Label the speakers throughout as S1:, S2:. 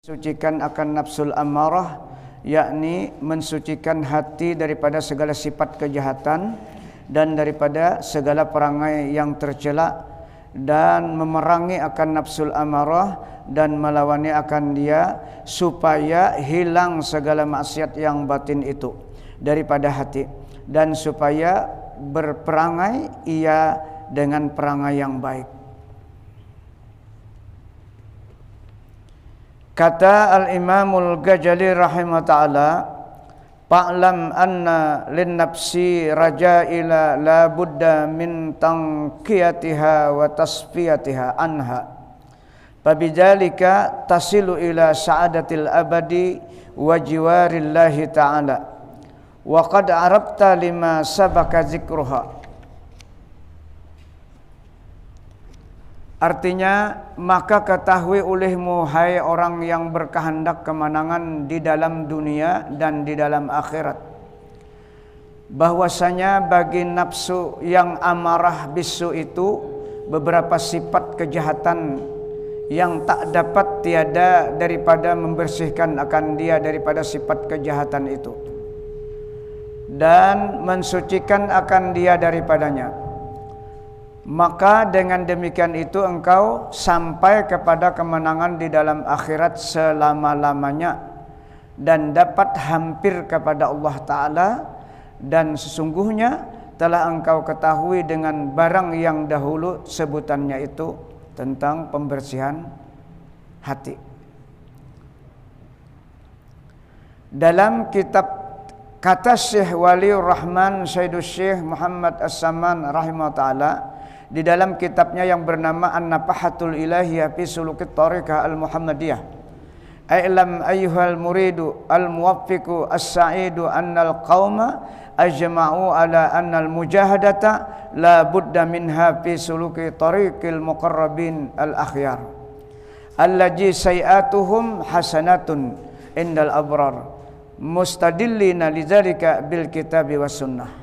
S1: Mensucikan akan nafsul amarah, yakni mensucikan hati daripada segala sifat kejahatan dan daripada segala perangai yang tercela, dan memerangi akan nafsul amarah dan melawannya akan dia supaya hilang segala maksiat yang batin itu daripada hati, dan supaya berperangai ia dengan perangai yang baik. Kata Al-Imamul Ghazali rahimahullah ta'ala, fa'lam anna lin-nafsi raja'ila la budda min tanqiyatiha wa tasfiyatiha anha, fabidzalika tasilu ila sa'adatil abadi wa jiwarillahi ta'ala, wa qad arabta lima sabaka zikruha. Artinya, maka ketahui olehmu hai orang yang berkehendak kemenangan di dalam dunia dan di dalam akhirat, bahwasanya bagi nafsu yang amarah bisu itu beberapa sifat kejahatan yang tak dapat tiada daripada membersihkan akan dia daripada sifat kejahatan itu dan mensucikan akan dia daripadanya. Maka dengan demikian itu engkau sampai kepada kemenangan di dalam akhirat selama-lamanya dan dapat hampir kepada Allah Ta'ala, dan sesungguhnya telah engkau ketahui dengan barang yang dahulu sebutannya itu tentang pembersihan hati. Dalam kitab kata Syekh Waliur Rahman Sayyidus Syekh Muhammad As-Saman rahimahullah ta'ala, di dalam kitabnya yang bernama An-Nafahatul Ilahiyah fi Sulukit Tariqah Al-Muhammadiyah, A'lam ayyuhal muridu al-muwaffiqu as-sa'idu annal qawma ajma'u ala annal mujahadata la budda minha fi suluki tariqil muqarrabin al-akhyar allaji sayi'atuhum hasanatun indal abrar mustadillina lidzalika bil kitabi was sunnah.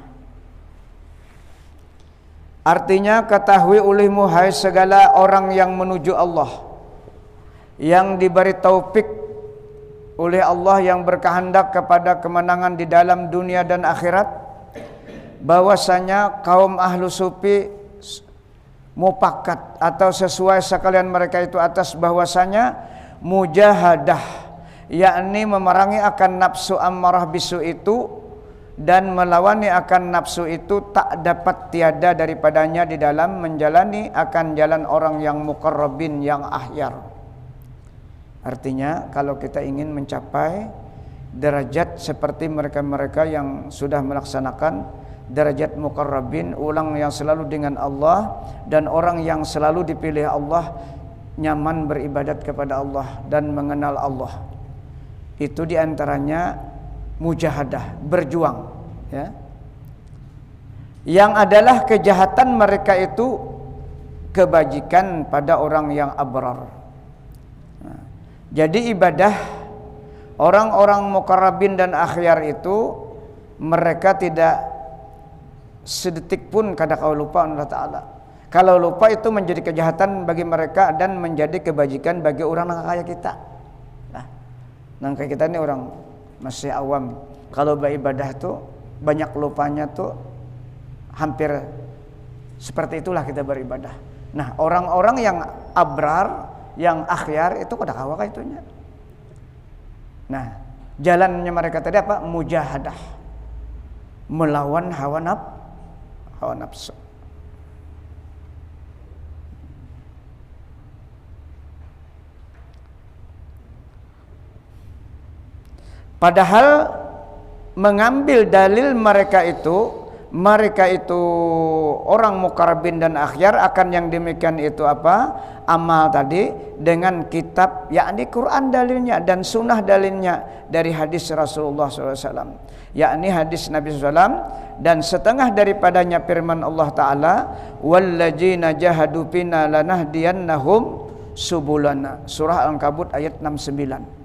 S1: Artinya, ketahui olehmu hai segala orang yang menuju Allah, yang diberi taufik oleh Allah yang berkehendak kepada kemenangan di dalam dunia dan akhirat, bahwasanya kaum ahlu sufi mupakat atau sesuai sekalian mereka itu atas bahwasanya mujahadah, yakni memerangi akan nafsu ammarah bisu itu dan melawannya akan nafsu itu tak dapat tiada daripadanya di dalam menjalani akan jalan orang yang muqarrabin, yang ahyar. Artinya, kalau kita ingin mencapai derajat seperti mereka-mereka yang sudah melaksanakan derajat muqarrabin, ulang yang selalu dengan Allah, dan orang yang selalu dipilih Allah, nyaman beribadat kepada Allah dan mengenal Allah, itu diantaranya mujahadah, berjuang, ya. Yang adalah kejahatan mereka itu kebajikan pada orang yang abrar. Nah, jadi ibadah orang-orang muqarrabin dan akhyar itu mereka tidak sedetik pun kadang lupa Allah Ta'ala. Kalau lupa itu menjadi kejahatan bagi mereka dan menjadi kebajikan bagi orang kayak kita. Nah, kayak kita ini orang masih awam, kalau beribadah tuh banyak lupanya tuh, hampir seperti itulah kita beribadah. Nah, orang-orang yang abrar, yang akhyar itu kada kawa itunya. Nah, jalannya mereka tadi apa? Mujahadah, melawan hawa nafsu. Padahal mengambil dalil mereka itu orang muqarrabin dan akhyar akan yang demikian itu apa? Amal tadi dengan kitab, yakni Quran dalilnya dan sunnah dalilnya dari hadis Rasulullah SAW, yakni hadis Nabi SAW, dan setengah daripadanya firman Allah Ta'ala, walladzina jahadu fina lanahdiyannahum subulana, surah Al-Ankabut ayat 69.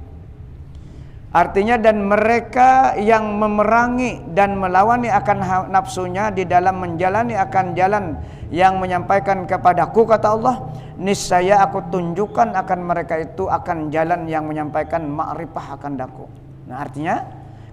S1: Artinya, dan mereka yang memerangi dan melawani akan nafsunya di dalam menjalani akan jalan yang menyampaikan kepadaku, kata Allah, niscaya aku tunjukkan akan mereka itu akan jalan yang menyampaikan ma'rifah akan daku. Nah, artinya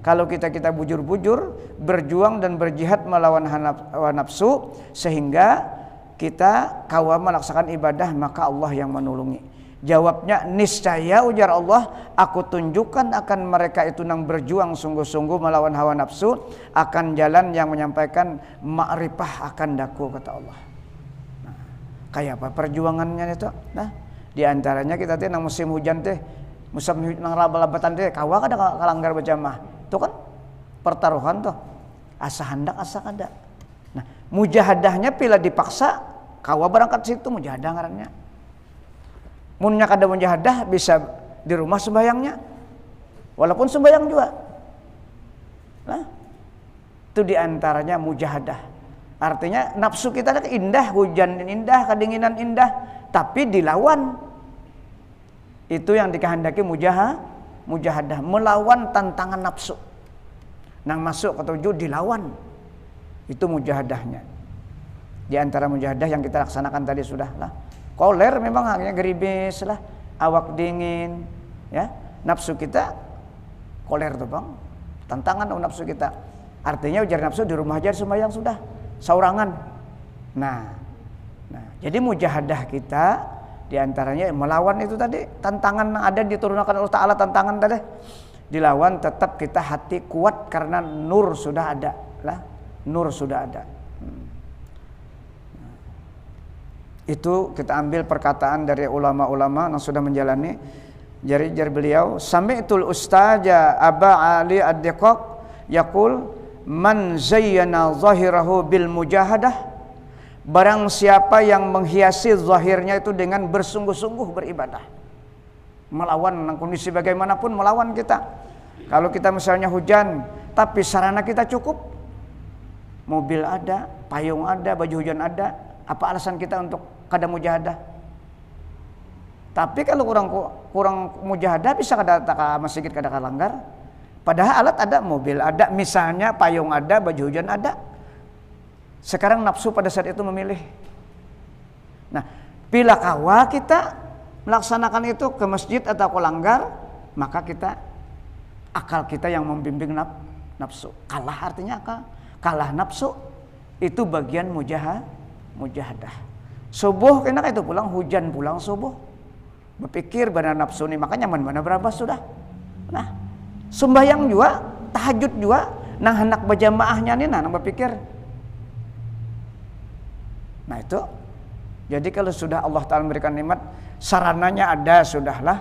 S1: kalau kita bujur-bujur berjuang dan berjihad melawan hawa nafsu sehingga kita kawal melaksanakan ibadah, maka Allah yang menolongi. Jawabnya, niscaya ujar Allah, aku tunjukkan akan mereka itu nang berjuang sungguh-sungguh melawan hawa nafsu akan jalan yang menyampaikan ma'rifah akan daku, kata Allah. Nah, kayak apa perjuangannya itu? Nah, di antaranya kita teh nang musim hujan teh, musim nang laba-labatan teh kawa kada kalanggar berjamaah. Itu kan pertaruhan tuh. Asa hendak asa kada. Nah, mujahadahnya bila dipaksa kawa berangkat situ mujahadah ngarannya. Munnya kada mujahadah bisa di rumah sembayangnya, walaupun sembayang juga. Nah, itu diantaranya mujahadah. Artinya nafsu kita indah, hujan indah, kedinginan indah, tapi dilawan. Itu yang dikehendaki mujahadah, melawan tantangan nafsu. Nang masuk ketujuh dilawan. Itu mujahadahnya. Di antara mujahadah yang kita laksanakan tadi sudah lah. Koler memang hanya geribis lah, awak dingin, ya. Nafsu kita koler tuh bang, tantangan nafsu kita. Artinya ujar nafsu di rumah aja sembahyang sudah, saurangan. Nah, jadi mujahadah kita diantaranya melawan itu tadi, tantangan yang ada diturunkan Allah Taala, tantangan tadi dilawan, tetap kita hati kuat karena nur sudah ada lah, nur sudah ada. Itu kita ambil perkataan dari ulama-ulama yang sudah menjalani. Jari beliau, sami'tul ustaja Aba Ali Ad-Diqaq yaqul man zayyana zahirahu bil mujahadah, barang siapa yang menghiasi zahirnya itu dengan bersungguh-sungguh beribadah, melawan kondisi bagaimanapun, melawan kita. Kalau kita misalnya hujan tapi sarana kita cukup, mobil ada, payung ada, baju hujan ada, apa alasan kita untuk kada mujahadah? Tapi kalau kurang mujahadah bisa kada ke masjid, kada kalanggar. Padahal alat ada, mobil ada, misalnya payung ada, baju hujan ada. Sekarang nafsu pada saat itu memilih. Nah, bila kawa kita melaksanakan itu ke masjid atau kalanggar, maka kita akal kita yang membimbing nafsu. Kalah artinya akal, kalah nafsu. Itu bagian mujahadah. Subuh kena itu pulang hujan, pulang subuh berpikir benar nafsu nih, makanya mana berapa sudah. Nah, sembahyang juga, tahajud juga, nang hendak berjamaahnya nih nang berpikir. Nah itu, jadi kalau sudah Allah Ta'ala memberikan nikmat, sarananya ada, sudahlah,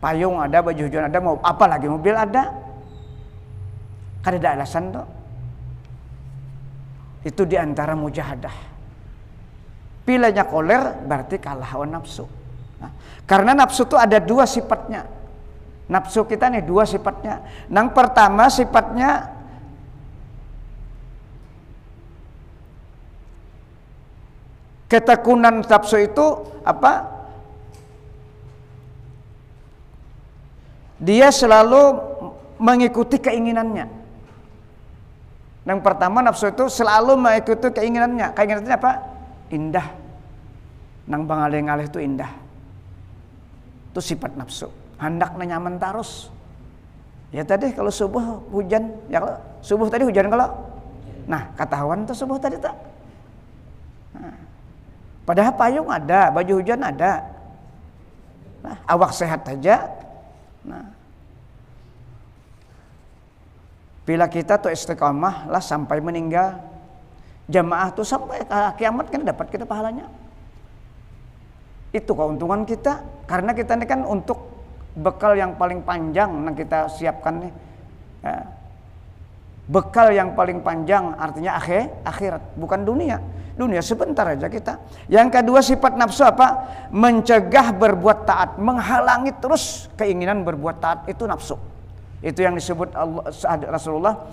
S1: payung ada, baju hujan ada, mau apa lagi, mobil ada, kada ada alasan tuh. Itu diantara mujahadah. Pilihnya koler berarti kalah hawa nafsu. Nah, karena nafsu itu ada dua sifatnya. Nafsu kita nih dua sifatnya. Yang pertama sifatnya ketekunan nafsu itu apa? Dia selalu mengikuti keinginannya. Yang pertama nafsu itu selalu mengikuti keinginannya. Keinginannya apa? Indah. Nang bangalih-ngalih itu indah. Itu sifat nafsu. Hendaknya nyaman terus. Ya tadi kalau subuh hujan, ya kalau subuh tadi hujan kalau. Nah, ketahuan tuh subuh tadi tak. Nah, padahal payung ada, baju hujan ada. Nah, awak sehat aja. Nah, bila kita tuh istiqamah lah sampai meninggal, jamaah tuh sampai kiamat kan dapat kita pahalanya. Itu keuntungan kita, karena kita ini kan untuk bekal yang paling panjang yang kita siapkan nih. Ya. Bekal yang paling panjang artinya akhirat, bukan dunia. Dunia sebentar aja kita. Yang kedua sifat nafsu apa? Mencegah berbuat taat, menghalangi terus keinginan berbuat taat, itu nafsu. Itu yang disebut Rasulullah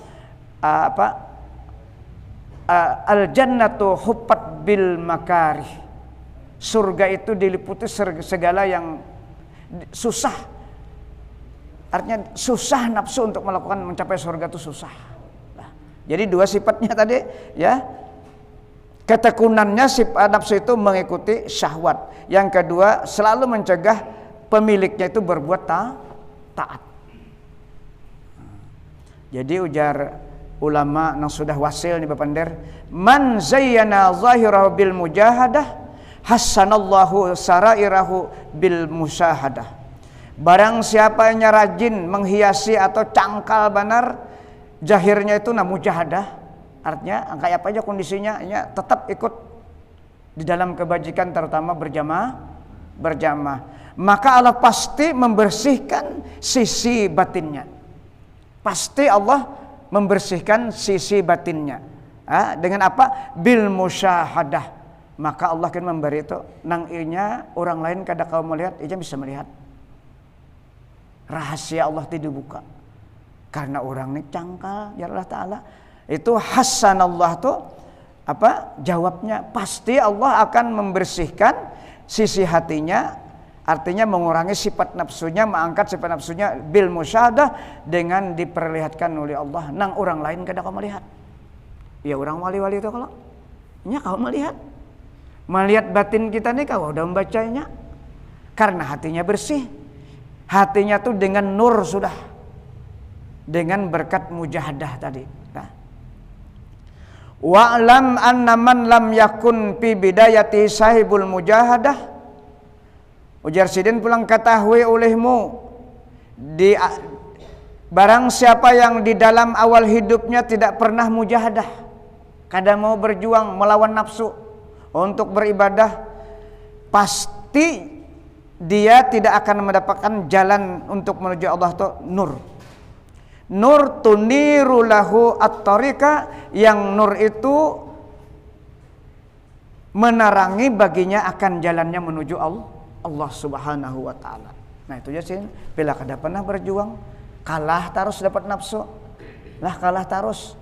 S1: al-jannatu huffat bil makarih. Surga itu diliputi segala yang susah. Artinya susah nafsu untuk melakukan mencapai surga itu susah. Nah, jadi dua sifatnya tadi ya. ketekunannya sifat nafsu itu mengikuti syahwat. Yang kedua, selalu mencegah pemiliknya itu berbuat taat. Jadi ujar ulama yang sudah wasil nih Bapander, man zayyana zahirahu bil mujahadah hassanallahu sarairahu bil musyahadah. Barang siapa yang rajin menghiasi atau cangkal benar zahirnya itu mujahadah, artinya kayak apa aja kondisinya ya tetap ikut di dalam kebajikan, terutama berjamaah, maka Allah pasti membersihkan sisi batinnya. Pasti Allah membersihkan sisi batinnya. Dengan apa? Bil musyahadah. Maka Allah akan memberi itu nang inya orang lain kada kau melihat, ia bisa melihat. Rahasia Allah tidak dibuka. Karena orang ini cangkal ya Allah Ta'ala. Itu hasanallah tuh apa? Jawabnya pasti Allah akan membersihkan sisi hatinya, artinya mengurangi sifat nafsunya, mengangkat sifat nafsunya bil musyahadah, dengan diperlihatkan oleh Allah nang orang lain kada kau melihat. Ya orang wali-wali itu kalau nya kau melihat batin kita nih kau udah membacanya, karena hatinya bersih. Hatinya tuh dengan nur sudah, dengan berkat mujahadah tadi. Wa'lam anna man lam yakun fi bidayati sahibul mujahadah. Ujar Sidin pulang ketahui olehmu barang siapa yang di dalam awal hidupnya tidak pernah mujahadah, kada mau berjuang melawan nafsu untuk beribadah, pasti dia tidak akan mendapatkan jalan untuk menuju Allah itu nur. Nur tuniru lahu at-tariqa, yang nur itu menerangi baginya akan jalannya menuju Allah Subhanahu wa taala. Nah itu aja sih, bila kada pernah berjuang, kalah terus dapat nafsu. Lah kalah terus.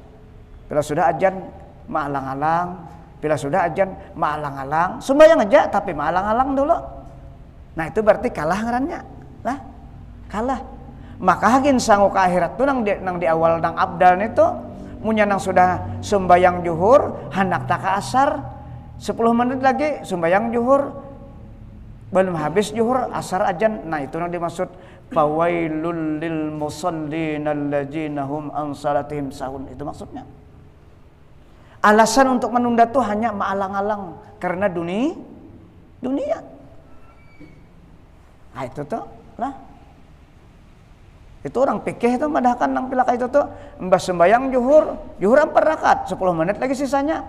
S1: Bila sudah ajan maalang-alang, bila sudah ajan maalang-alang, sembahyang aja tapi maalang-alang dulu. Nah itu berarti kalah ngarannya. Lah, kalah. Maka hakin sanggup ke akhirat tuh nang di awal nang abdal itu munya nang sudah sembayang juhur, hendak tak ke asar, 10 menit lagi sembayang juhur, belum habis juhur asar ajan. Nah itu yang dimaksud fawailul lil musallin alladzina hum an salatihim sahun. Itu maksudnya. Alasan untuk menunda tuh hanya maalang-alang karena dunia. Nah itu tuh lah. Itu orang pikir itu madahkan nang pilaka itu tuh mbah sembayang juhur 4 rakaat, 10 menit lagi sisanya.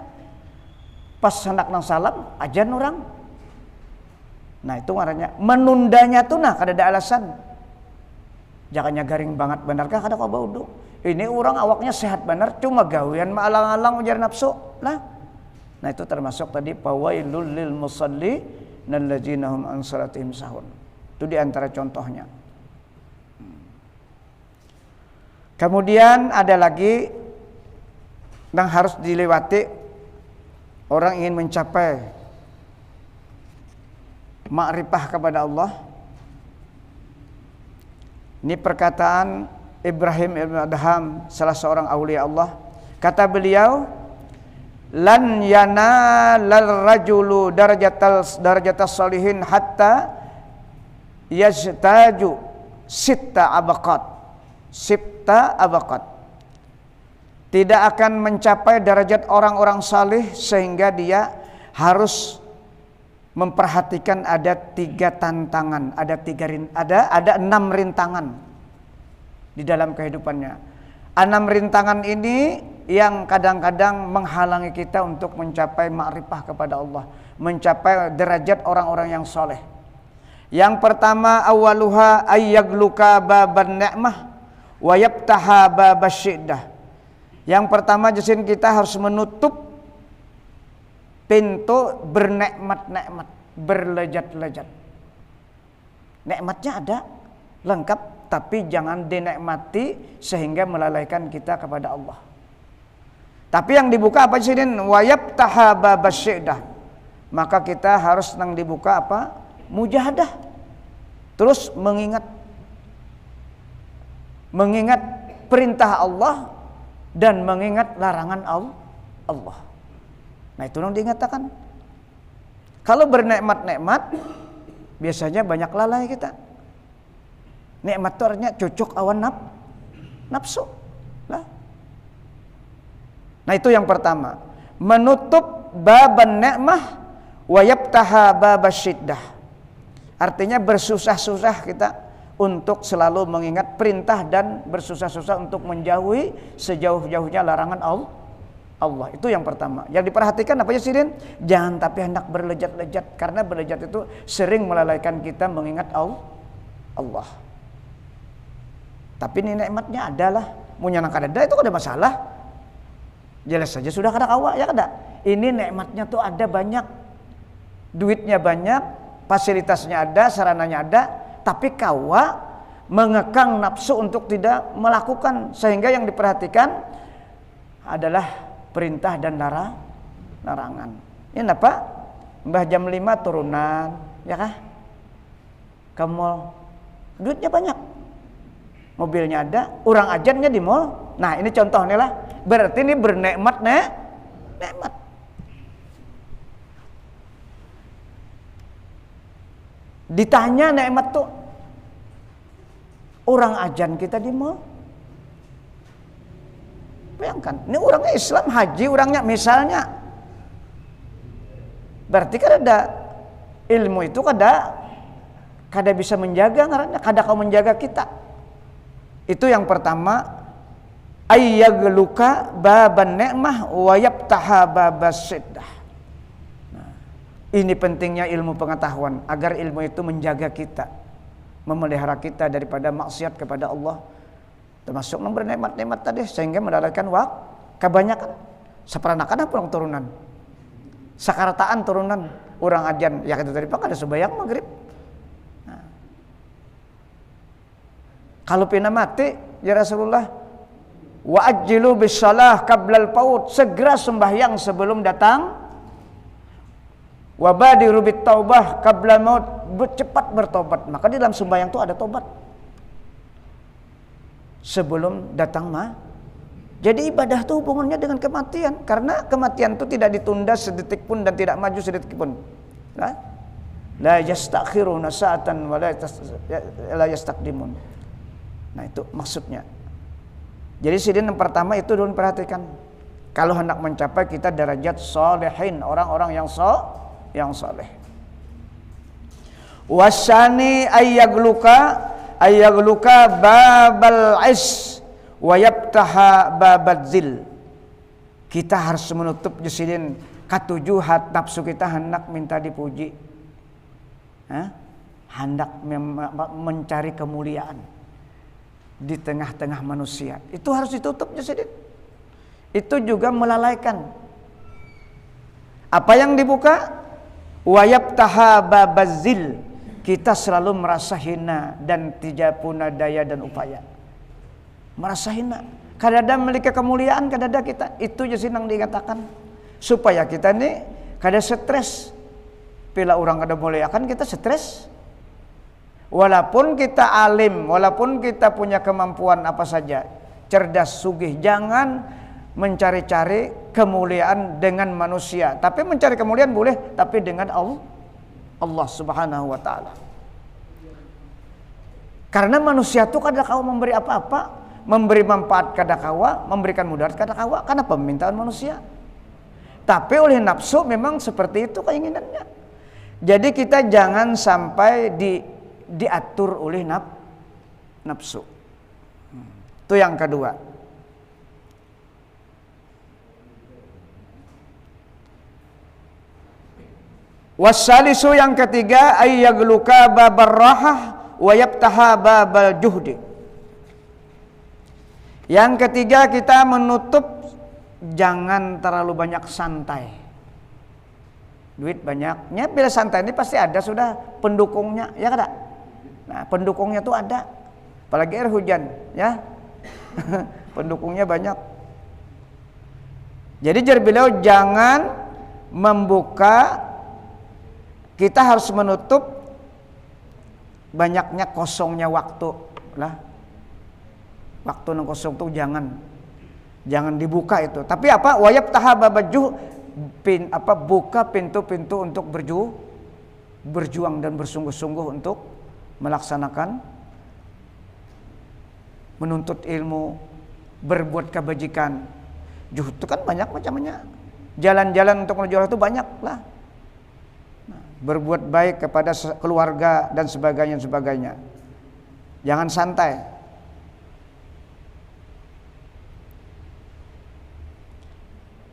S1: Pas hendak nang salam ajan orang. Nah itu ngarannya menundanya tuh kada ada alasan. Jangannya garing banget benarkah kada kau baudu. Ini orang awaknya sehat benar, cuma gawean maalang-alang ujar nafsu lah. Nah itu termasuk tadi fawailul lil musalli alladzina hum an salatihim sahun. Itu diantara contohnya. Kemudian ada lagi yang harus dilewati orang ingin mencapai ma'rifah kepada Allah. Ini perkataan Ibrahim ibn Adham, salah seorang aulia Allah. Kata beliau, lan yanalal rajulu darajatas salihin hatta yajtaju sitta abaqat. Tidak akan mencapai derajat orang-orang saleh sehingga dia harus memperhatikan ada 3 tantangan, ada 6 rintangan di dalam kehidupannya. 6 rintangan ini yang kadang-kadang menghalangi kita untuk mencapai ma'rifah kepada Allah, mencapai derajat orang-orang yang saleh. Yang pertama, awaluha ayyagluka baban ni'mah wa yaftaha babasyidah. Yang pertama jasin kita harus menutup pintu bernikmat-nikmat, berlezat-lezat. Nikmatnya ada lengkap, tapi jangan dinikmati sehingga melalaikan kita kepada Allah. Tapi yang dibuka apa jasin? Wa yaftaha babasyidah. Maka kita harus nang dibuka apa? Mujahadah. Terus mengingat perintah Allah dan mengingat larangan Allah. Nah itu yang diingatkan. Kalau bernikmat-nikmat biasanya banyak lalai kita. Nikmat itu artinya cocok awan nafsu lah. Nah itu yang pertama, menutup baban nikmah wa yaftaha babas syiddah. Artinya bersusah-susah kita untuk selalu mengingat perintah dan bersusah-susah untuk menjauhi sejauh-jauhnya larangan Allah. Itu yang pertama. Yang diperhatikan apa ya Sidin? Jangan tapi hendak berlejat-lejat, karena berlejat itu sering melalaikan kita mengingat Allah. Tapi ini nikmatnya adalah munyanang kadada itu ada masalah. Jelas saja sudah kada kawa ya kada. Ini nikmatnya tuh ada banyak. Duitnya banyak, fasilitasnya ada, sarananya ada, tapi kawa mengekang nafsu untuk tidak melakukan, sehingga yang diperhatikan adalah perintah dan larangan. Ini apa? Mbah jam 5 turunan, ya kah? Ke mall. Duitnya banyak. Mobilnya ada, orang ajannya di mall. Nah, ini contohnya lah. Berarti ini bernikmat nikmat. Ditanya nikmat tuh orang ajan kita di mall. Bayangkan, ini orangnya Islam haji, orangnya misalnya. Berarti kan ada ilmu itu kada bisa menjaga ngarannya, kada kau menjaga kita. Itu yang pertama, ayyagluka baban ni'mah wa yaftaha babas syiddah. Nah, ini pentingnya ilmu pengetahuan agar ilmu itu menjaga kita, memelihara kita daripada maksiat kepada Allah. Termasuk memberi nikmat-nikmat tadi sehingga mendapatkan kebanyakan seperanakan pulang turunan. Sakarataan turunan orang ajan ya itu tadi Pak ada sembahyang maghrib. Nah. Kalau pina mati ya Rasulullah wa ajjilu bisalah qablal paut, segera sembahyang sebelum datang. Wa badiru bit taubah qabla maut, cepat bertobat. Maka di dalam sembahyang itu ada tobat. Sebelum datang Jadi ibadah itu hubungannya dengan kematian, karena kematian itu tidak ditunda sedetik pun dan tidak maju sedetik pun. La yastakhiruna sa'atan wa la yastaqdimun. Nah itu maksudnya. Jadi sidin yang pertama itu dulu perhatikan. Kalau hendak mencapai kita derajat sholihin, orang-orang yang saleh. Wasani ayyagluka babal is wa yaftaha babadzil. Kita harus menutup jasidin katujuhat nafsu kita hendak minta dipuji, hendak mencari kemuliaan di tengah-tengah manusia. Itu harus ditutup jasidin. Itu juga melalaikan. Apa yang dibuka? Wa yaftaha babadzil. Kita selalu merasa hina dan tidak punya daya dan upaya. Merasa hina. Kadada memiliki kemuliaan, kadada kita. Itu je sinang dikatakan. Supaya kita ini kada stres. Bila orang kada muliakan kita stres. Walaupun kita alim, walaupun kita punya kemampuan apa saja, cerdas, sugih, jangan mencari-cari kemuliaan dengan manusia. Tapi mencari kemuliaan boleh, tapi dengan Allah Subhanahu wa ta'ala. Karena manusia itu kada kawa memberi apa-apa, memberi manfaat kada kawa, memberikan mudarat kada kawa, karena permintaan manusia. Tapi oleh nafsu memang seperti itu keinginannya. Jadi kita jangan sampai diatur oleh nafsu. Itu yang kedua. Wassalisu yang ketiga ayyagluka babar rahah wa yaftaha babal juhdi. Yang ketiga kita menutup jangan terlalu banyak santai. Duit banyaknya bila santai ini pasti ada sudah pendukungnya, ya kada? Nah, pendukungnya tuh ada. Apalagi air hujan, ya. Pendukungnya banyak. Jadi jar beliau jangan membuka. Kita harus menutup banyaknya kosongnya waktu lah. Waktu yang kosong tuh jangan dibuka itu. Tapi apa? Wayab tahababaju buka pintu-pintu untuk berjuang dan bersungguh-sungguh untuk melaksanakan, menuntut ilmu, berbuat kebajikan. Juhud itu kan banyak macamnya. Jalan-jalan untuk menuju Allah itu banyak lah. Berbuat baik kepada keluarga dan sebagainya. Jangan santai.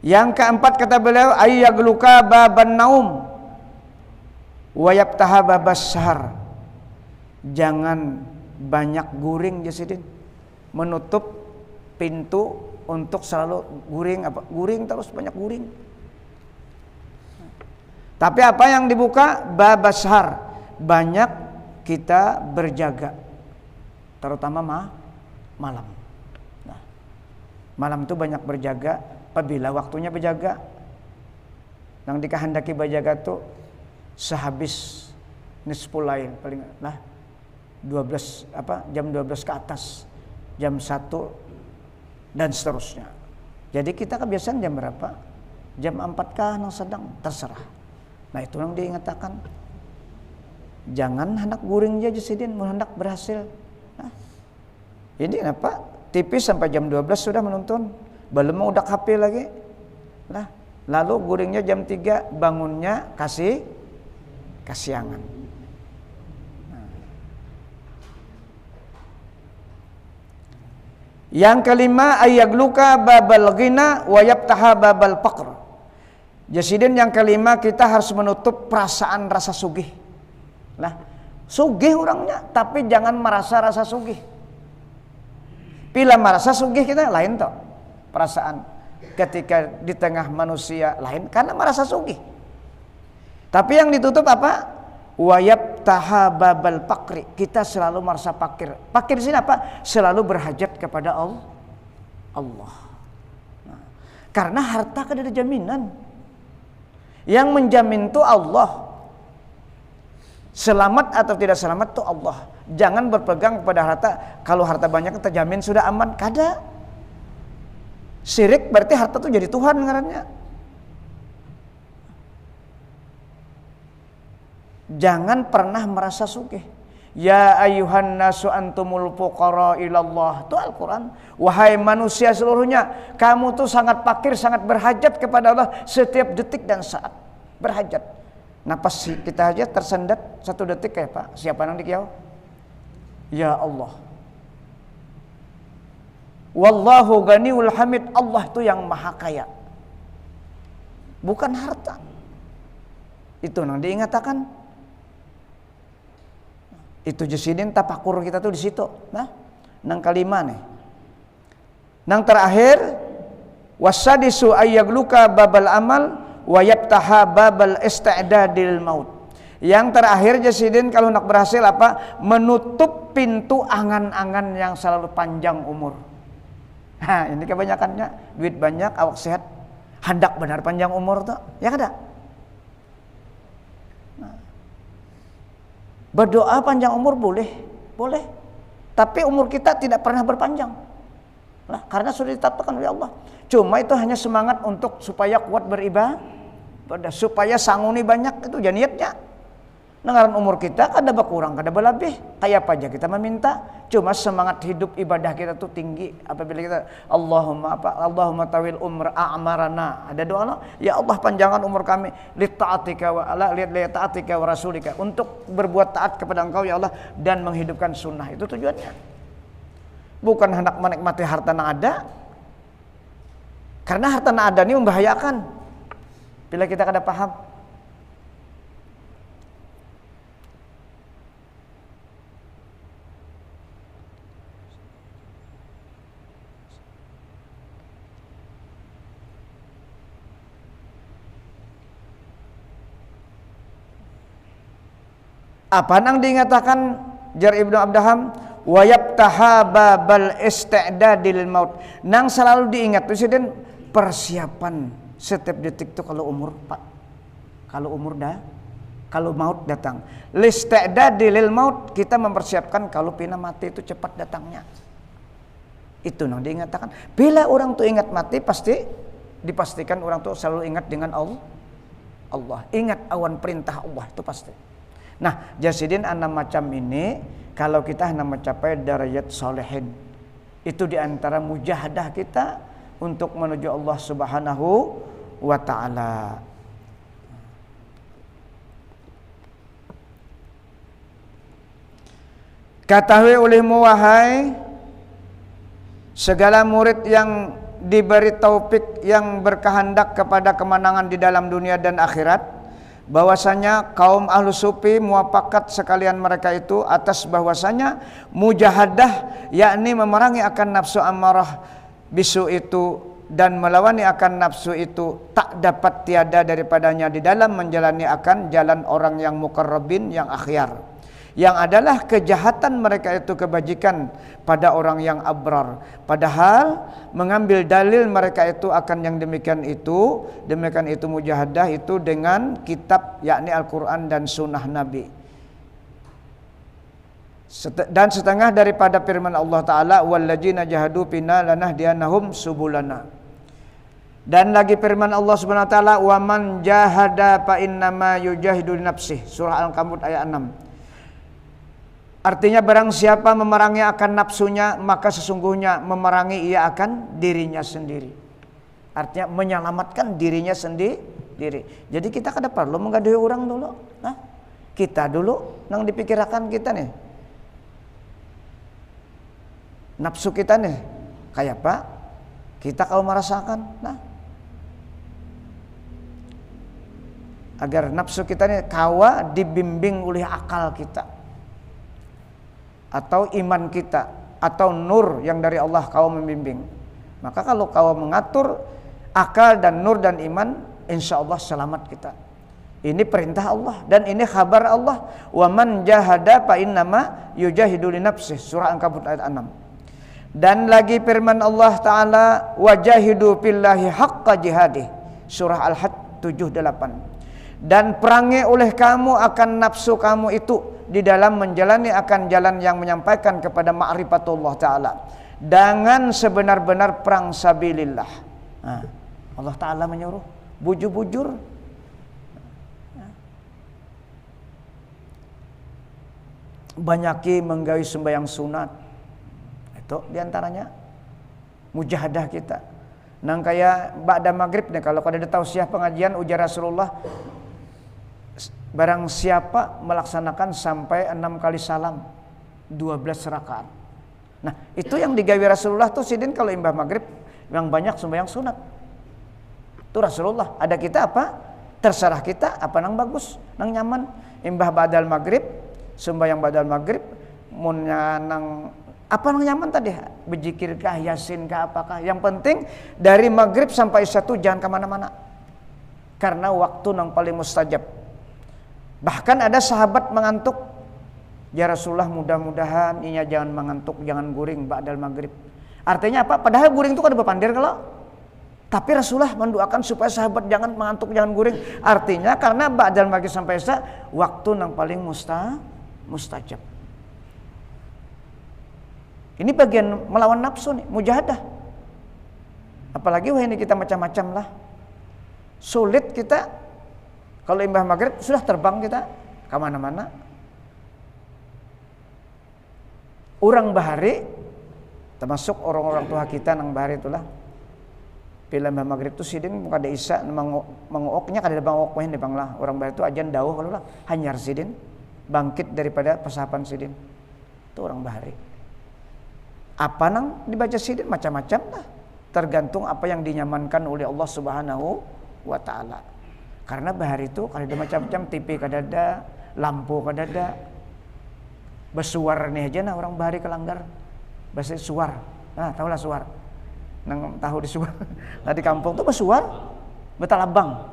S1: Yang keempat kata beliau, ayyagluka baban naum wa yaftaha babas sahar. Jangan banyak guring Jasidin. Menutup pintu untuk selalu guring terus, banyak guring. Tapi apa yang dibuka? Babas sahar. Banyak kita berjaga. Terutama malam. Nah, malam itu banyak berjaga. Apabila waktunya berjaga, yang dikehendaki berjaga itu sehabis nisful lail paling lah 12 jam 12 ke atas, jam 1 dan seterusnya. Jadi kita kebiasaan jam berapa? Jam 4 kah nang sedang terserah. Nah itu yang diingatkan. Jangan hendak guring aja Sidin, mau hendak berhasil. Nah, ini apa? Tipis sampai jam 12 sudah menonton. Belum mau udah HP lagi. Lah, lalu guringnya jam 3, bangunnya kasiangan. Yang kelima, ayyagluka babal ghina wa yaftaha babal faqr. Jasidin yang kelima, kita harus menutup perasaan rasa sugih. Lah, sugih orangnya, tapi jangan merasa rasa sugih. Bila merasa sugih kita lain toh. Perasaan ketika di tengah manusia lain karena merasa sugih. Tapi yang ditutup apa? Wa yaftaha babal faqri. Kita selalu merasa fakir. Fakir di sini apa? Selalu berhajat kepada Allah. Nah, karena harta kan ada jaminan. Yang menjamin itu Allah. Selamat atau tidak selamat itu Allah. Jangan berpegang kepada harta. Kalau harta banyak terjamin sudah aman. Kada. Syirik berarti harta itu jadi Tuhan ngarannya. Jangan pernah merasa sugih. Ya ayyuhan nasu antumul fuqara ilallah. Itu Al-Quran. Wahai manusia seluruhnya, kamu tuh sangat fakir, sangat berhajat kepada Allah setiap detik dan saat. Berhajat. Napas kita aja tersendat 1 detik kayak Pak. Siapa yang dikiau? Ya Allah. Wallahu ghaniul hamid. Allah itu yang maha kaya. Bukan harta. Itu yang diingatkan. Itu Jasidin tapakur kita tuh di situ. Nah, nang kelima nih. Nang terakhir, wasadisu ayyagluka babal amal wa yaftaha babal ista'dadil maut. Yang terakhir Jasidin kalau nak berhasil apa? Menutup pintu angan-angan yang selalu panjang umur. Nah, ini kebanyakannya duit banyak, awak sehat, hendak benar panjang umur tuh, ya kada? Nah, berdoa panjang umur boleh, tapi umur kita tidak pernah berpanjang, lah karena sudah ditetapkan oleh Allah. Cuma itu hanya semangat untuk supaya kuat beribadah, supaya sanguni banyak itu janiatnya. Nengaran umur kita kada berkurang, kada berlebih. Kayak apa aja kita meminta. Cuma semangat hidup ibadah kita tuh tinggi. Apabila kita Allahumma tawil umr a'marana. Ada doa no? Ya Allah panjangkan umur kami li ta'atika wa rasulika, untuk berbuat taat kepada Engkau ya Allah dan menghidupkan sunnah. Itu tujuannya. Bukan hendak menikmati harta yang ada. Karena harta yang ada ini membahayakan. Bila kita kada paham. Apa yang diingatakan jar Ibnu Abdaham wa yaftaha babal istidadil maut. Nang selalu diingat Presiden persiapan setiap detik itu kalau umur Pak. Kalau maut datang. Listidadil maut, kita mempersiapkan kalau pina mati itu cepat datangnya. Itu nang diingatakan. Bila orang tuh ingat mati pasti dipastikan orang tuh selalu ingat dengan Allah. Ingat awan perintah Allah itu pasti. Nah, jasidin 6 macam ini kalau kita hendak mencapai derajat solehin, itu diantara mujahadah kita untuk menuju Allah Subhanahu wa ta'ala. Ketahui olehmu wahai segala murid yang diberi taufik yang berkehendak kepada kemenangan di dalam dunia dan akhirat, bahwasanya kaum ahlu sufi muafakat sekalian mereka itu atas bahwasanya mujahadah, yakni memerangi akan nafsu amarah bisu itu dan melawani akan nafsu itu, tak dapat tiada daripadanya di dalam menjalani akan jalan orang yang muqarrabin, yang akhyar, yang adalah kejahatan mereka itu kebajikan pada orang yang abrar. Padahal mengambil dalil mereka itu akan yang demikian itu mujahadah itu dengan kitab, yakni Al-Quran dan Sunnah Nabi. Dan setengah daripada firman Allah Ta'ala, walladzina jahadu fina lanahdiyanahum subulana. Dan lagi firman Allah Subhanahu wa taala, wa man jahada fa innama yujahidu li nafsihi, surah Al-Ankabut ayat 6. Artinya barang siapa memerangi akan nafsunya, maka sesungguhnya memerangi ia akan dirinya sendiri. Artinya menyelamatkan dirinya sendiri. Jadi kita kada perlu menggaduhi orang dulu. Nah, kita dulu nang dipikirkan kita nih. Nafsu kita nih kayak apa? Kita kalau merasakan, nah, agar nafsu kita nih kawa dibimbing oleh akal kita, atau iman kita, atau nur yang dari Allah kau membimbing. Maka kalau kau mengatur akal dan nur dan iman, insya Allah selamat kita. Ini perintah Allah dan ini kabar Allah. Wa man jahada fa innama yujahidu li nafsihi, surah Al-Ankabut ayat 6. Dan lagi firman Allah Ta'ala, wajahidu billahi haqqa jihadih, surah Al-Hajj 7-8. Dan perangi oleh kamu akan nafsu kamu itu di dalam menjalani akan jalan yang menyampaikan kepada ma'rifatullah Ta'ala dengan sebenar-benar perang sabilillah. Nah, Allah Ta'ala menyuruh bujur-bujur. Banyaki menggawi sembahyang sunat. Itu diantaranya mujahadah kita. Nang kayak ba'da maghrib nih, kalau kada tahu siapa pengajian ujar Rasulullah, barang siapa melaksanakan sampai 6 kali salam 12 rakaat. Nah, itu yang digawi Rasulullah tuh sidin kalau imbah maghrib yang banyak sembahyang sunat. Itu Rasulullah. Ada kita apa? Terserah kita apa nang bagus, nang nyaman. Imbah badal maghrib, sembahyang badal maghrib, munnya nang apa nang nyaman tadi? Berzikirkah, yasinkah, apakah? Yang penting dari maghrib sampai isya itu jangan kemana-mana. Karena waktu nang paling mustajab. Bahkan ada sahabat mengantuk, ya Rasulullah mudah-mudahan inya jangan mengantuk, jangan guring ba'dal maghrib. Artinya apa? Padahal guring itu kan bepandir kalau. Tapi Rasulullah mendoakan supaya sahabat jangan mengantuk, jangan guring. Artinya karena ba'dal maghrib sampai isya waktu yang paling mustajab. Ini bagian melawan nafsu nih, mujahadah. Apalagi wah ini kita macam-macam lah. Sulit kita. Kalau imbah maghrib sudah terbang kita kemana-mana. Orang bahari, termasuk orang-orang tua kita nang bahari itulah. Bila imbah maghrib itu sidin kada isya menguoknya kada ada bangok main bang lah. Orang bahari itu ajan dawuh kalau lah hanyar sidin bangkit daripada pesapan sidin. Itu orang bahari. Apa nang dibaca sidin macam-macam lah. Tergantung apa yang dinyamankan oleh Allah Subhanahu wa ta'ala. Karena bahari itu kada ada macam-macam, TV kada ada, lampu kada ada. Besuar nih aja nah orang bahari kelanggar. Bahasa suar. Nah, tahulah suar. Nang tahu di suar. Nah di kampung tuh besuar, betalabang.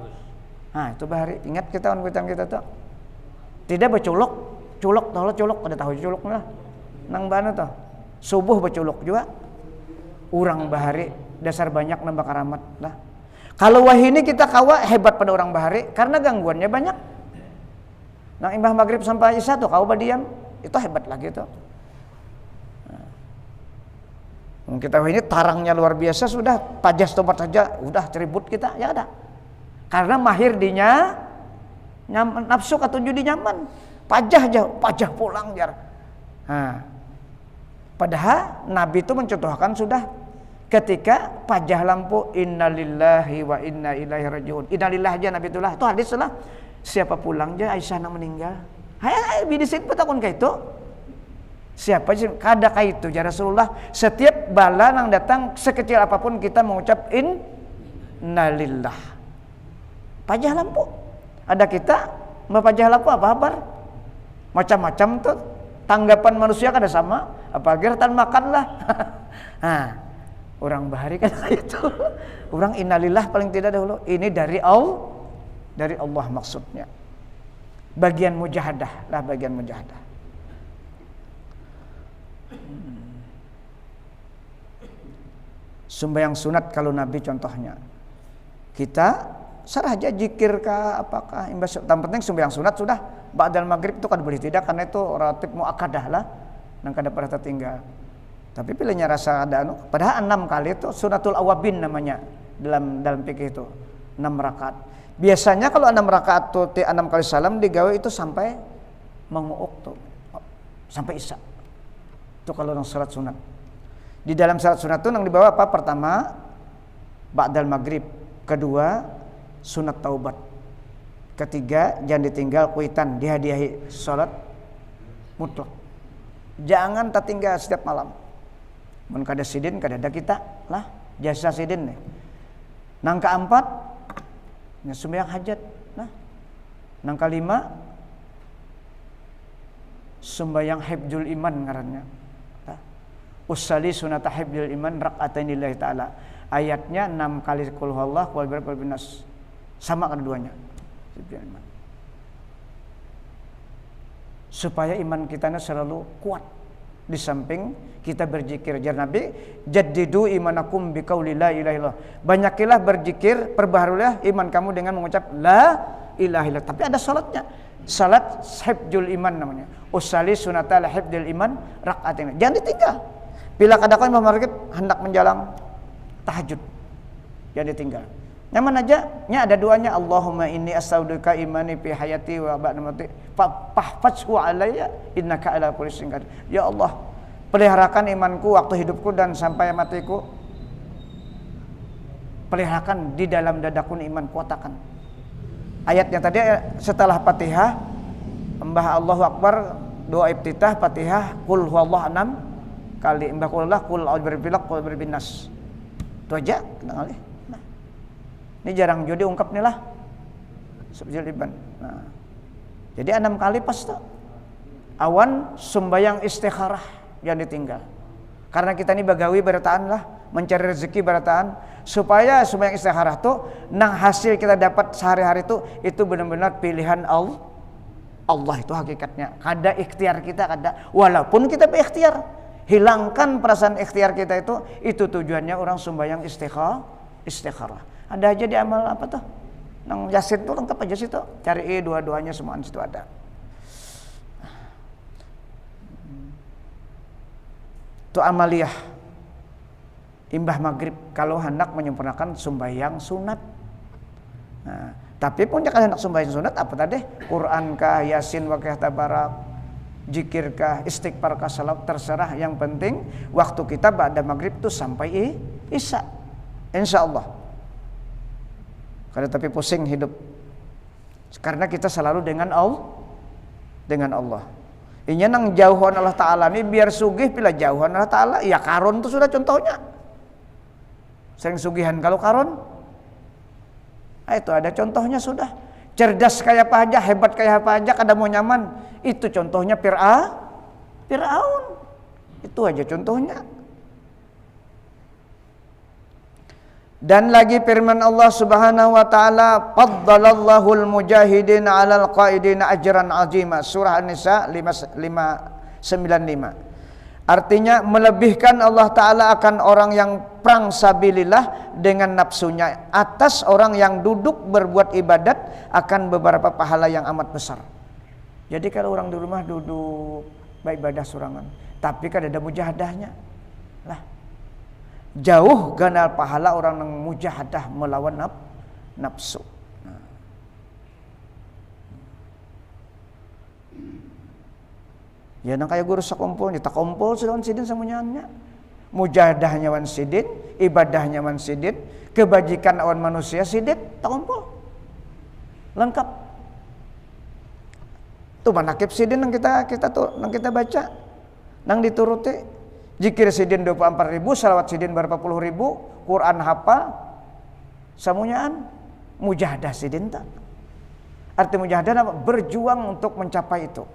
S1: Nah, itu bahari. Ingat kita kita tuh. Tidak beculok. Culok, tahulah culok, kada tahu culok lah. Nang bana tuh. Subuh beculok juga. Urang bahari dasar banyak nambah karamat lah. Kalau wahini kita kawa hebat pada orang bahari karena gangguannya banyak. Nang imbah maghrib sampai isya tuh kawa badiam, itu hebat lagi tuh. Kita ini tarangnya luar biasa, sudah pajas tobat saja udah ceribut kita, ya ada. Karena mahir dinya nafsu ketujuh di nyaman. Pajah jauh, pajah pulang jar. Nah, padahal Nabi itu mencontohkan sudah ketika pajah lampu innalillahi wa inna ilaihi rajiun. Innalillah aja Nabi itulah. Itu hadis lah. Siapa pulang aja Aisyah nak meninggal. Hai bidisin petakun kayak itu. Siapa sih kada kayak itu ya Rasulullah. Setiap bala yang datang sekecil apapun kita mengucap innalillah. Pajah lampu. Ada kita pajah lampu apa kabar? Macam-macam tuh tanggapan manusia kada sama. Apa gertan makan lah. Nah, orang bahari kan itu. Orang innalillah paling tidak dahulu. Ini dari Allah maksudnya. Bagian mujahadah lah, bagian mujahadah. Sembahyang sunat kalau Nabi contohnya. Kita serah aja zikir kah apakah imbas, yang penting sembahyang sunat sudah ba'dal maghrib itu kan boleh tidak karena itu ratib muakkadah lah nang kada pernah tertinggal. Tapi pilihnya rasa ada padahal 6 kali itu sunatul awabin namanya dalam fikih itu 6 rakaat. Biasanya kalau 6 rakaat tuh 6 kali salam digawe itu sampai menguuk tuh sampai isya. Itu kalau nang salat sunat. Di dalam salat sunat itu yang dibawa apa? Pertama ba'dal maghrib, kedua sunat taubat, ketiga jangan ditinggal kuitan, dihadiahi salat mutlak. Jangan tertinggal setiap malam. Mun kada sidin kada ada kita lah jasa sidin nih. Nang keempat sembahyang hajat nah. Nang kelima sembahyang hifdzul iman ngarannya. Usali sunata hifdzul iman rak'atain lillahi ta'ala. Ayatnya 6 kali qul huwallah wal falaq wal nas. Sama keduanya. Supaya iman kita selalu kuat. Di samping kita berzikir jar Nabi, jaddidu imanakum biqauli la ilaha illallah. Banyakilah berzikir, perbaharulah iman kamu dengan mengucap la ilaha illallah. Tapi ada salatnya. Salat hifdzul iman namanya. Usali sunata hifdzul iman rak'atain. Jangan ditinggal. Bila kadang Imam Malik hendak menjalang tahajud, jangan ditinggal. Nyaman aja, nya ada doanya Allahumma inni astauduka imani fi hayati wa ba'da mauti fahfazhu alayya innaka ala kulli syai'in qadir. Ya Allah, peliharakan imanku waktu hidupku dan sampai matiku. Peliharakan di dalam dadaku iman, kuatakan. Ayatnya tadi setelah Fatihah, Mbah Allahu Akbar, doa iftitah Fatihah, qul huwallahu 6 kali, Mbah qulullah qul a'udzu birabbil falaq qul birabbin nas. Itu aja kita kali. Nah. Ini jarang jadi ungkap nih lah. Subjaliban. Nah. Jadi 6 kali pas tuh. Awan sembayang istikharah yang ditinggal. Karena kita ini bagawi berataan lah, mencari rezeki berataan supaya sembayang istikharah tuh nang hasil kita dapat sehari-hari itu benar-benar pilihan Allah. Allah itu hakikatnya. Kada ikhtiar kita kada. Walaupun kita berikhtiar, hilangkan perasaan ikhtiar kita itu tujuannya orang sembahyang istikharah. Ada aja di amal apa tuh? Nang Yasin tuh lengkap aja situ. Cari dua-duanya semua situ ada. Itu amaliyah imbah maghrib kalau hendak menyempurnakan sembahyang sunat. Nah, tapi pun jangan hendak sembahyang sunat apa tadi? Quran kah, Yasin wa tabarak, zikirkah, istighfarkah, salat terserah. Yang penting waktu kita ba'da maghrib itu sampai isya. Insyaallah. Kada tapi pusing hidup. Karena kita selalu dengan Allah. Inya nang jauhan Allah Ta'ala ini biar sugih bila jauhan Allah Ta'ala. Ya karon itu sudah contohnya. Sering sugihan kalau karon. Itu ada contohnya sudah. Cerdas kayak apa aja, hebat kayak apa aja, kada mau nyaman. Itu contohnya Fir'aun. Itu aja contohnya. Dan lagi firman Allah Subhanahu wa taala, "Faddalallahu al-mujahidin 'alal qa'idin ajran 'azima." Surah An-Nisa 595. Artinya melebihkan Allah taala akan orang yang perang sabilillah dengan nafsunya atas orang yang duduk berbuat ibadat akan beberapa pahala yang amat besar. Jadi kalau orang di rumah duduk beribadah sorangan, tapi kan ada mujahadahnya. Lah, jauh ganal pahala orang yang mujahadah melawan nafsu. Ya nang kaya guru sakumpul, tak kumpul sudah sidin semuanya. Mujahadahnya wan sidin, ibadahnya wan sidin, kebajikan awan manusia sidin, tak kumpul. Lengkap. Tuh manakib sidin nang kita baca, nang dituruti. Zikir sidin 24.000, salawat sidin berapa puluh ribu, Quran hafal, samunyaan, mujahadah sidin tak. Arti mujahadah apa? Berjuang untuk mencapai itu.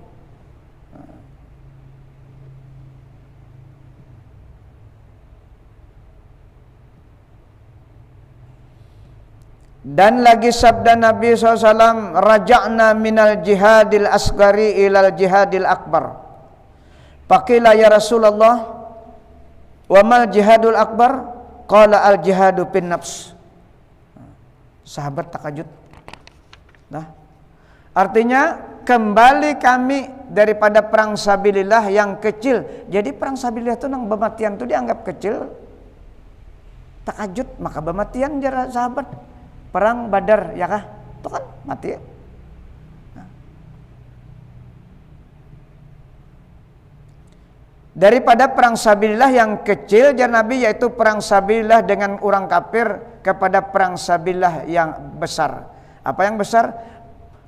S1: Dan lagi sabda Nabi SAW, raja'na minal jihadil asgari ilal jihadil akbar. Pakila ya Rasulullah, wa mal jihadul akbar? Qala al jihadu bin nafs. Sahabat takajud. Nah, artinya kembali kami daripada perang sabilillah yang kecil. Jadi perang sabilillah itu nang bematian itu dianggap kecil. Takajud, maka bematian jara sahabat. Perang Badar ya kah? Itu kan mati. Nah. Daripada perang sabilillah yang kecil jar Nabi, yaitu perang sabilillah dengan orang kafir kepada perang sabilillah yang besar. Apa yang besar?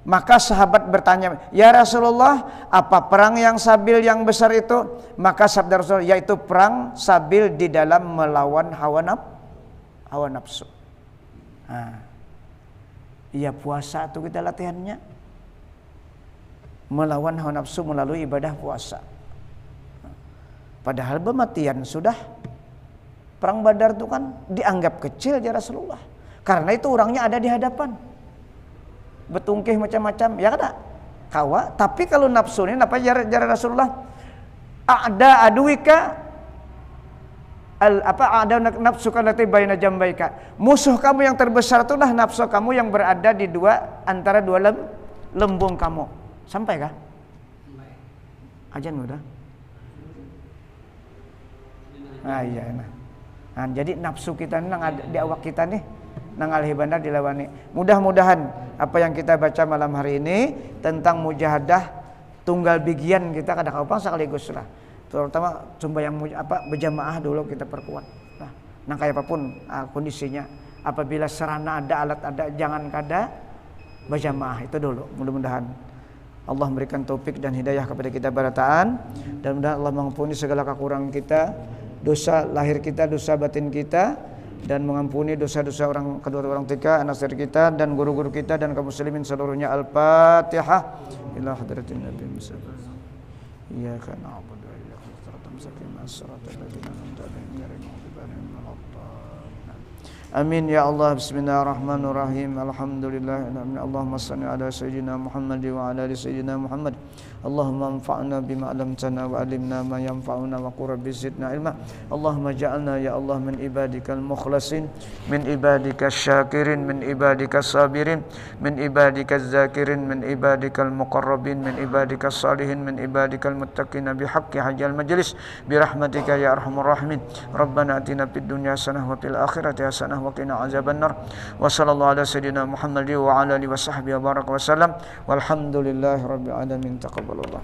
S1: Maka sahabat bertanya, "Ya Rasulullah, apa perang yang sabil yang besar itu?" Maka sabda Rasul, yaitu perang sabil di dalam melawan hawa nafsu. Nah. Iya puasa itu kita latihannya melawan hawa nafsu melalui ibadah puasa. Padahal bematian sudah. Perang Badar itu kan dianggap kecil ya Rasulullah. Karena itu orangnya ada di hadapan. Betungkih macam-macam, ya kan? Kawa, tapi kalau nafsu ini apa jara Rasulullah? Ada aduika ada nafsu kalati baina jambaika. Musuh kamu yang terbesar itulah nafsu kamu yang berada di antara dua lembung kamu. Sampai kah? Ajan udah. Iya. Nah, jadi nafsu kita ini di awak kita nih nang alih bandar dilawani. Mudah-mudahan apa yang kita baca malam hari ini tentang mujahadah tunggal bigian kita kada kaupang sekaligus lah. Terutama sembahyang berjamaah dulu kita perkuat. Nah kayak apapun kondisinya, apabila sarana ada, alat ada, jangan kada berjamaah itu dulu. Mudah-mudahan Allah memberikan taufik dan hidayah kepada kita barataan, dan mudah Allah mengampuni segala kekurangan kita, dosa lahir kita, dosa batin kita, dan mengampuni dosa-dosa kedua orang tua, anak istri kita, dan guru-guru kita, dan kaum muslimin seluruhnya. Al-Fatihah. Ila hadratin Nabi Muhammad. Iyyaka na'budu wa iyyaka nasta'in. As-siratal ladzina an'amta 'alaihim ghairil maghdubi 'alaihim waladdallin. Amin ya Allah. Bismillahirrahmanirrahim. Alhamdulillah. Allahumma shalli ala sayyidina Muhammad wa ala ali sayyidina Muhammad. Allahumma anfa'na bima 'allamtana wa 'allimna ma yanfa'una wa qur rabbi zidna ilma. Allahumma ja'alna ya Allah min ibadikal mukhlasin, min ibadikasy syakirin, min ibadikas sabirin, min ibadikaz zakirin, min ibadikal muqarrabin, min ibadikas salihin, min ibadikal muttaqin bihaqqi hajjal majlis bi rahmatika ya arhamar rahimin. Rabbana atina fid dunya hasanah wa fil akhirati hasanah wa qina azabannar. Wa sallallahu ala sayyidina Muhammad wa ala alihi wa sahbihi wa baraka wa sallam. Walhamdulillahirabbil alamin. Taqabbal Allah.